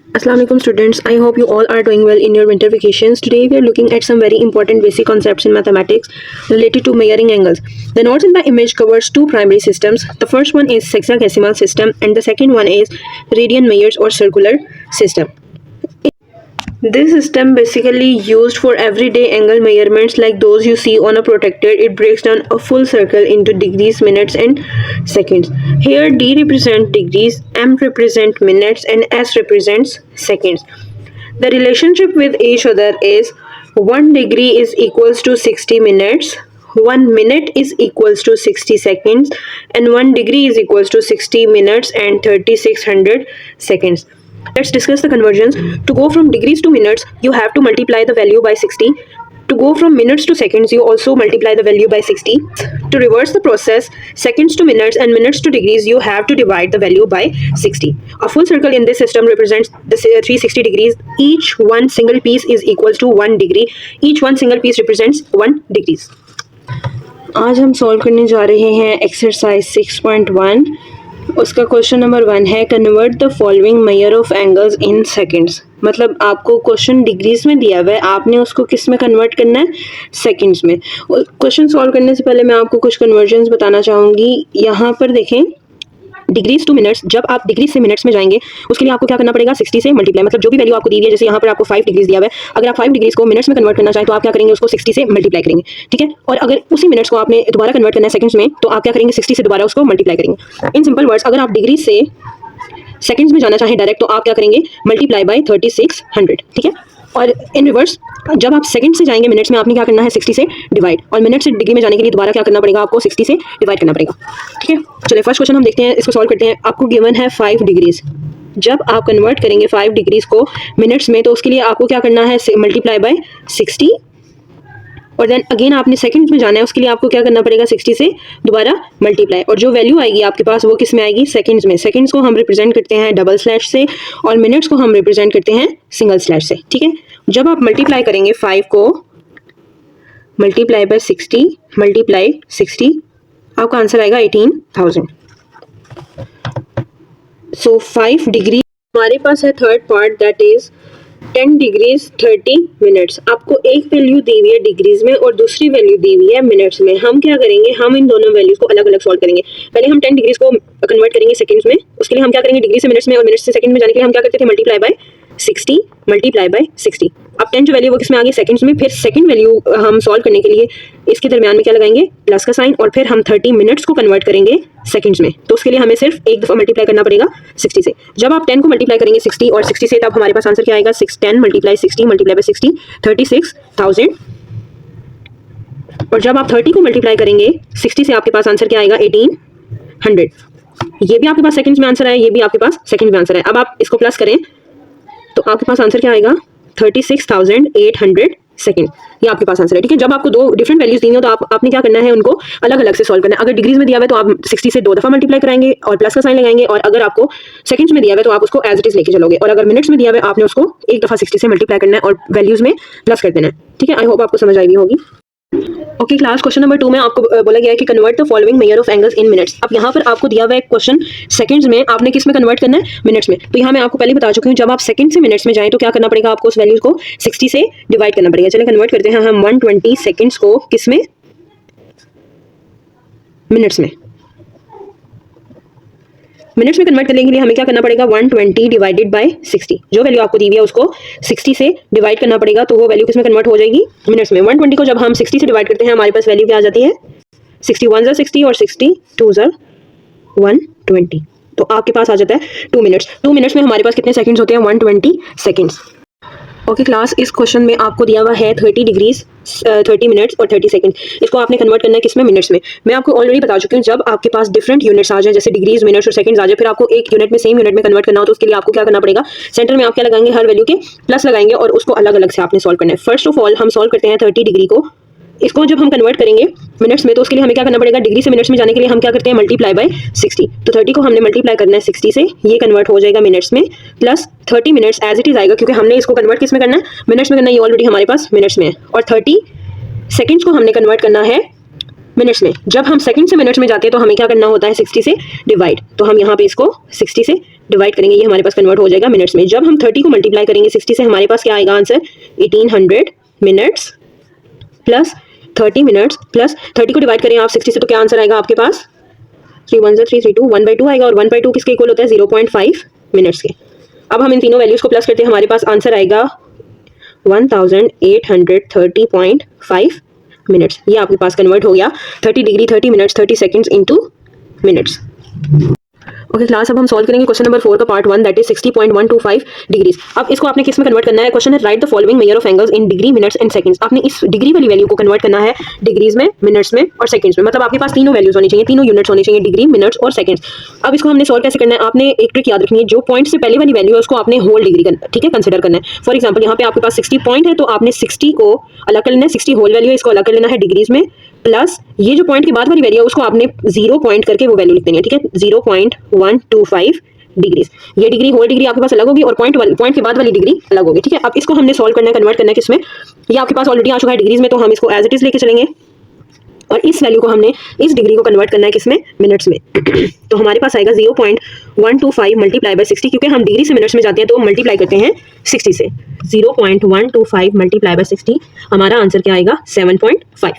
Assalamualaikum students, I hope you all are doing well in your winter vacations. Today we are looking at some very important basic concepts in mathematics related to measuring angles. The notes in the image covers two primary systems. The first one is sexagesimal system and the second one is radian Meyers or circular system. This system basically used for everyday angle measurements like those you see on a protractor. It breaks down a full circle into degrees, minutes and seconds. Here D represents degrees, M represents minutes and S represents seconds. The relationship with each other is 1 degree is equals to 60 minutes, 1 minute is equals to 60 seconds and 1 degree is equals to 60 minutes and 3600 seconds. Let's discuss the conversions. To go from degrees to minutes, you have to multiply the value by 60. To go from minutes to seconds, you also multiply the value by 60. To reverse the process, seconds to minutes and minutes to degrees, you have to divide the value by 60. A full circle in this system represents the 360 degrees. Each one single piece is equals to 1 degree. Each one single piece represents 1 degrees. आज हम solve करने जा रहे हैं exercise 6.1. उसका question number 1 है convert the following measure of angles in seconds. मतलब आपको क्वेश्चन डिग्रीज में दिया हुआ है, आपने उसको किस में कन्वर्ट करना है, सेकंड्स में. क्वेश्चन सॉल्व करने से पहले मैं आपको कुछ कन्वर्जन्स बताना चाहूँगी. यहाँ पर देखें डिग्रीज टू मिनट्स. जब आप डिग्री से मिनट्स में जाएंगे उसके लिए आपको क्या करना पड़ेगा, 60 से मल्टीप्लाई. मतलब जो भी वैल्यू आपको दी हुई है, जैसे यहाँ पर आपको 5 डिग्रीज दिया हुआ है, अगर आप 5 डिग्रीज को मिनट्स में कन्वर्ट करना चाहें तो आप क्या करेंगे, उसको 60 से मल्टीप्लाई करेंगे. ठीक है. और अगर उसी मिनट्स को आपने दोबारा कन्वर्ट करना है सेकंड्स में, तो आप क्या करेंगे, 60 से दोबारा उसको मल्टीप्लाई करेंगे. इन सिंपल वर्ड्स, अगर आप डिग्री से सेकंड्स में जाना चाहें डायरेक्ट, तो आप क्या करेंगे, मल्टीप्लाई बाय 3600. ठीक है. और इन रिवर्स, जब आप सेकंड से जाएंगे मिनट्स में, आपने क्या करना है, 60 से डिवाइड. और मिनट से डिग्री में जाने के लिए दोबारा क्या करना पड़ेगा, आपको 60 से डिवाइड करना पड़ेगा. ठीक है. चलिए फर्स्ट क्वेश्चन हम देखते हैं, इसको सॉल्व करते हैं. आपको गिवन है 5 डिग्रीज. जब आप कन्वर्ट करेंगे 5 डिग्रीज को मिनट्स में, तो उसके लिए आपको क्या करना है, मल्टीप्लाई बाय 60. और देन अगेन आपने सेकंड्स में जाना है, उसके लिए आपको क्या करना पड़ेगा, 60 से दोबारा मल्टीप्लाई. और जो वैल्यू आएगी आपके पास, वो किस में आएगी, सेकंड्स में. सेकंड्स को हम रिप्रेजेंट करते हैं डबल स्लैश से और मिनट्स को हम रिप्रेजेंट करते हैं सिंगल स्लैश से. ठीक है. जब आप मल्टीप्लाई करेंगे 5 को मल्टीप्लाई बाय 60 मल्टीप्लाई 60, आपका आंसर आएगा 18,000. सो 5 डिग्री हमारे पास है. Third part that is 10 degrees 30 minutes. आपको एक वैल्यू दी हुई है डिग्रीज में और दूसरी वैल्यू दी हुई है मिनट्स में. हम क्या करेंगे, हम इन दोनों वैल्यूज को अलग अलग सॉल्व करेंगे. पहले हम 10 डिग्रीज को कन्वर्ट करेंगे सेकंड्स में. उसके लिए हम क्या करेंगे, डिग्री से मिनट्स में और मिनट्स से सेकंड में जाने के लिए हम क्या करते थे, मल्टीप्लाई बाय 60 मल्टीप्लाई बाय 60. अब 10 जो वैल्यू वो किस में आ गई, सेकंड्स में. फिर सेकंड वैल्यू हम सॉल्व करने के लिए इसके दरमियान में क्या लगाएंगे, प्लस का साइन. और फिर हम 30 मिनट्स को कन्वर्ट करेंगे सेकंड्स में. तो उसके लिए हमें सिर्फ एक दफ़ा मल्टीप्लाई करना पड़ेगा 60 से. जब आप 10 को मल्टीप्लाई करेंगे 60 और 60 से, तब हमारे पास आंसर क्या आएगा, 10 मल्टीप्लाई 60 मल्टीप्लाई बाय 60 36,000. और जब आप 30 को मल्टीप्लाई करेंगे 60 से, आपके पास आंसर क्या आएगा, 1800. ये भी आपके पास सेकंड्स में आंसर है, ये भी आपके पास सेकंड्स में आंसर है. अब आप इसको प्लस करें तो आपके पास आंसर क्या आएगा, 36,800 सेकंड. ये आपके पास आंसर है. ठीक है. जब आपको दो डिफरेंट वैल्यूज दी हो, तो आपने क्या करना है, उनको अलग अलग से सॉल्व करना है. अगर डिग्रीज में दिया हुआ है तो आप 60 से 2 दफ़ा मल्टीप्लाई कराएंगे और प्लस का साइन लगाएंगे. और अगर आपको सेकंड्स में दिया हुआ है तो आप उसको एज इट इज लेके चलोगे. और अगर मिनट्स में दिया हुआ है, आपने उसको एक दफ़ा 60 से मल्टीप्लाई करना है और वैल्यूज में प्लस कर देना है. ठीक है. आई होप आपको समझ आई होगी. ओके क्लास, क्वेश्चन नंबर 2 में आपको बोला गया है कि convert the following measure of angles in minutes. अब यहाँ पर आपको दिया हुआ है क्वेश्चन सेकंड्स में, आपने किस में कन्वर्ट करना है, मिनट्स में. तो यहाँ मैं आपको पहले बता चुकी हूँ, जब आप सेकंड से मिनट्स में जाएं तो क्या करना पड़ेगा, आपको उस वैल्यूज को 60 से डिवाइड करना पड़ेगा. चलिए कन्वर्ट करते हैं हम 120 सेकंड्स को किस में, मिनट्स में. मिनट्स में कन्वर्ट करने के लिए हमें क्या करना पड़ेगा, 120 डिवाइडेड बाय 60. जो वैल्यू आपको दी हुई है उसको 60 से डिवाइड करना पड़ेगा, तो वो वैल्यू किस में कन्वर्ट हो जाएगी, मिनट्स में. 120 को जब हम 60 से डिवाइड करते हैं, हमारे पास वैल्यू क्या आ जाती है, 61 ज़ा 60 और 62 ज़ा 120. तो आपके पास आ जाता है 2 मिनट्स. 2 मिनट्स में हमारे पास कितने सेकंड्स होते हैं, 120 सेकंड्स. ओके क्लास, इस क्वेश्चन में आपको दिया हुआ है 30 डिग्रीज 30 मिनट्स और 30 सेकंड. इसको आपने कन्वर्ट करना है किस में, मिनट्स में. मैं आपको ऑलरेडी बता चुकी हूँ, जब आपके पास डिफरेंट यूनिट्स आ जाए, जैसे डिग्रीज, मिनट्स और सेकंड्स आ जाए, फिर आपको एक यूनिट में, सेम यूनिट में कन्वर्ट करना हो, तो उसके लिए आपको क्या करना पड़ेगा, सेंटर में आप क्या लगाएंगे, हर वैल्यू के प्लस लगाएंगे और उसको अलग अलग से आपने सॉल्व करना है. फर्स्ट ऑफ ऑल हम सॉल्व करते हैं 30 डिग्री को. इसको जब हम कन्वर्ट करेंगे मिनट्स में, तो उसके लिए हमें क्या करना पड़ेगा, डिग्री से मिनट्स में जाने के लिए हम क्या करते हैं, मल्टीप्लाई बाय 60. तो 30 को हमने मल्टीप्लाई करना है 60 से, ये कन्वर्ट हो जाएगा मिनट्स में, plus 30 minutes as it is आएगा, क्योंकि हमने इसको कन्वर्ट किस में करना है, मिनट्स में करना है. ये ऑलरेडी हमारे पास मिनट्स में है. और 30 सेकंड्स को हमने कन्वर्ट करना है मिनट्स में. जब हम सेकंड से मिनट्स में जाते हैं तो हमें क्या करना होता है, 60 से डिवाइड. तो हम यहाँ पे इसको 60 से डिवाइड करेंगे ये हमारे पास कन्वर्ट हो जाएगा मिनट्स में। जब हम 30 को मल्टीप्लाई करेंगे 60 से हमारे पास क्या आएगा answer 1800 minutes plus 30 minutes plus 30 को डिवाइड करें आप 60 से तो क्या आंसर आएगा आपके पास 3 1 3 3 2 1/2 आएगा और 1/2 किसके इक्वल होता है 0.5 मिनट्स के। अब हम इन तीनों वैल्यूज को प्लस करते हैं हमारे पास आंसर आएगा 1830.5 मिनट्स। ये आपके पास कन्वर्ट हो गया 30 degree 30 minutes 30 seconds into minutes. Okay class, अब हम सॉल्व करेंगे क्वेश्चन नंबर 4 का पार्ट 1 दैट इज 60.125 डिग्रीज। अब इसको आपने किस में कन्वर्ट करना है? क्वेश्चन है right the following measure of angles in degree minutes and seconds. आपने इस डिग्री वाली वैल्यू को कन्वर्ट करना है डिग्रीज में, मिनट्स में और सेकंड्स में। मतलब आपके पास तीनों वैल्यूज होनी चाहिए, तीनों यूनिट्स होनी चाहिए, डिग्री, मिनट्स और सेकंड्स। अब इसको हमने सॉल्व कैसे करना है? आपने एक ट्रिक याद रखनी है, जो पॉइंट से पहले वाली वैल्यू है उसको आपने होल डिग्री करना, ठीक है, कंसिडर करना है। फॉर एग्जाम्पल यहाँ पे आपके पास 60 पॉइंट है तो आपने 60 को अलग कर लेना है, 60 होल वैल्यू है इसको अलग कर लेना है डिग्रीज में, प्लस ये जो पॉइंट के बाद वाली वैल्यू है उसको आपने 0 पॉइंट करके वो वैल्यू लिख देनी है, ठीक है, 0.125 डिग्रीज। ये डिग्री होल डिग्री आपके पास अलग होगी और पॉइंट के बाद वाली डिग्री अलग होगी, ठीक है। अब इसको हमने सॉल्व करना है, कन्वर्ट करना है किसमें? ये आपके पास ऑलरेडी आ चुका है डिग्रीज में, तो हम इसको एज इट इज लेके चलेंगे और इस वैल्यू को हमने इस डिग्री को कन्वर्ट करना है किसमें? मिनट्स में। तो हमारे पास आएगा 0.125 मल्टीप्लाई बाय 60, क्योंकि हम डिग्री से मिनट्स में जाते हैं तो मल्टीप्लाई करते हैं 60 से। 0.125 मल्टीप्लाई बाय 60, हमारा आंसर क्या आएगा 7.5।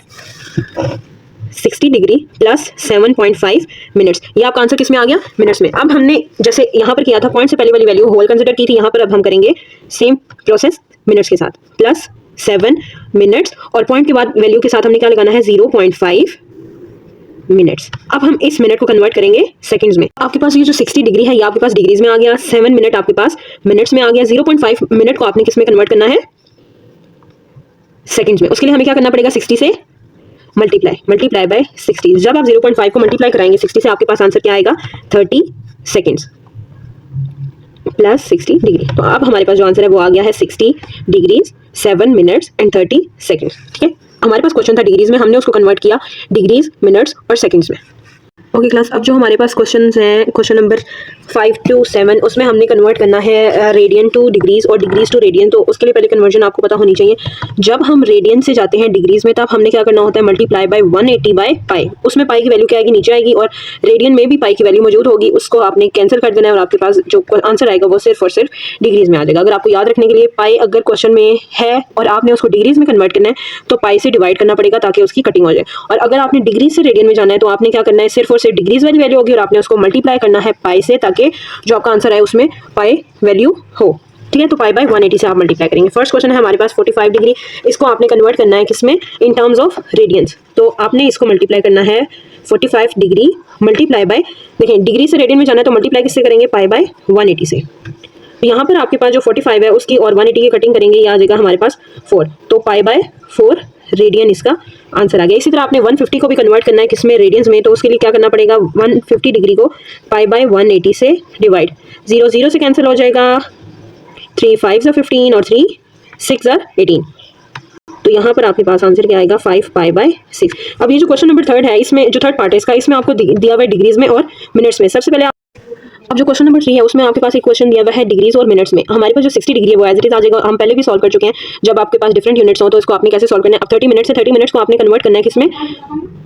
60 डिग्री प्लस 7.5 मिनट्स, ये आपका आंसर किसमें आ गया? मिनट्स में। अब हमने जैसे यहाँ पर किया था पॉइंट से पहले वाली वैल्यू होल कंसिडर की थी, यहाँ पर अब हम करेंगे सेम प्रोसेस मिनट्स के साथ, प्लस 7 मिनट्स और पॉइंट के बाद वैल्यू के साथ हमने क्या लगाना है 0.5 मिनट्स। अब हम इस मिनट को कन्वर्ट करेंगे सेकंड्स में। आपके पास ये जो 60 डिग्री है ये आपके पास डिग्रीज में आ गया, 7 मिनट आपके पास मिनट्स में आ गया, 0.5 मिनट को आपने किसमें कन्वर्ट करना है? सेकंड्स में। उसके लिए हमें क्या करना पड़ेगा? 60 से मल्टीप्लाई बाय 60। जब आप 0.5 को मल्टीप्लाई कराएंगे 60 से आपके पास आंसर क्या आएगा 30 सेकंड्स प्लस 60 डिग्री। तो अब हमारे पास जो आंसर है वो आ गया है 60 डिग्रीज 7 मिनट्स एंड 30 सेकंड्स, ठीक है। हमारे पास क्वेश्चन था डिग्रीज में, हमने उसको कन्वर्ट किया डिग्रीज, मिनट्स और सेकंड्स में। ओके क्लास, अब जो हमारे पास क्वेश्चंस हैं क्वेश्चन नंबर 5 to 7 उसमें हमने कन्वर्ट करना है रेडियन टू डिग्रीज और डिग्रीज टू रेडियन। तो उसके लिए पहले कन्वर्जन आपको पता होनी चाहिए। जब हम रेडियन से जाते हैं डिग्रीज में तब हमने क्या करना होता है? Multiply by 180 by pi. उसमें पाई की वैल्यू क्या आएगी? नीचे आएगी और रेडियन में भी पाई की वैल्यू मौजूद होगी, उसको आपने कैंसिल कर देना है और आपके पास जो आंसर आएगा वो सिर्फ और सिर्फ डिग्रीज में आ जाएगा। अगर आपको याद रखने के लिए पाई अगर क्वेश्चन में है और आपने उसको डिग्रीज में कन्वर्ट करना है तो पाई से डिवाइड करना पड़ेगा ताकि उसकी कटिंग हो जाए। और अगर आपने डिग्रीज से रेडियन में जाना है तो आपने क्या करना है? सिर्फ और सिर्फ डिग्रीज वाली वैल्यू होगी और आपने उसको मल्टीप्लाई करना है पाई से ताकि जो आपका आंसर है उसमें पाई वैल्यू हो, ठीक है। तो पाई बाय 180 से आप मल्टीप्लाई करेंगे। फर्स्ट क्वेश्चन है हमारे पास 45 डिग्री, इसको आपने कन्वर्ट करना है किसमें? In terms of radians. तो आपने इसको मल्टीप्लाई करना है 45 डिग्री मल्टीप्लाई बाय, देखिए डिग्री से रेडियन में जाना है तो मल्टीप्लाई किससे करेंगे? पाई बाय 180 से। यहाँ पर आपके पास जो 45 है उसकी और 180 की कटिंग करेंगे, ये आ जाएगा हमारे पास 4, तो पाई बाय 4 रेडियन इसका आंसर आ गया। इसी तरह आपने 150 को भी कन्वर्ट करना है किसमें? रेडियंस में। तो उसके लिए क्या करना पड़ेगा? 150 डिग्री को पाई बाय 180 से डिवाइड, 0 0 से कैंसिल हो जाएगा, 3 5 15 और 3 6 18। तो यहाँ पर आपके पास आंसर क्या आएगा? 5 पाई बाय 6। अब ये जो क्वेश्चन नंबर 3 है इसमें जो थर्ड पार्ट है इसका, इसमें आपको दिया हुआ है डिग्रीज में और मिनट्स में। सबसे पहले अब जो क्वेश्चन नंबर 3 है उसमें आपके पास एक क्वेश्चन दिया हुआ है डिग्रीज और मिनट्स में। हमारे पास जो 60 डिग्री है वो एज इट इज आ जाएगा, हम पहले भी सॉल्व कर चुके हैं। जब आपके पास डिफरेंट यूनिट्स हो तो इसको आपने कैसे सॉल्व करना है? अब 30 मिनट्स है, 30 मिनट्स को आपने कन्वर्ट करना है किसमें?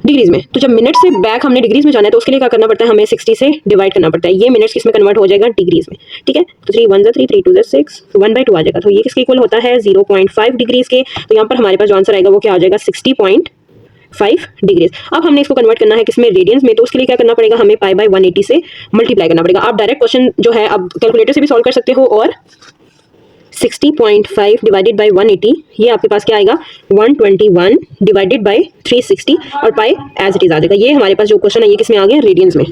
डिग्रीज में। तो जब मिनट से बैक हमने डिग्रीज में जाना है तो उसके लिए क्या करना पड़ता है? हमें 60 से डिवाइड करना पड़ता है। ये मिनट्स किसमें कन्वर्ट हो जाएगा? डिग्रीज में, ठीक है। तो 3 1 3 3 2 6 1/2 आ जाएगा। तो ये किसके इक्वल होता है? 0.5 डिग्रीज के। तो यहाँ पर हमारे पास जो आंसर आएगा वो क्या आ जाएगा? 60.5 डिग्रीज। अब हमने इसको कन्वर्ट करना है किसमें? रेडियंस में। तो उसके लिए क्या करना पड़ेगा? हमें पाई बाय 180 से मल्टीप्लाई करना पड़ेगा। आप डायरेक्ट क्वेश्चन जो है अब कैलकुलेटर से भी सॉल्व कर सकते हो और 60.5 डिवाइडेड बाय 180, ये आपके पास क्या आएगा? 121 डिवाइडेड बाय 360 और पाई एज इट इज आ जाएगा। ये हमारे पास जो क्वेश्चन है ये किसमें आ गया? रेडियंस में।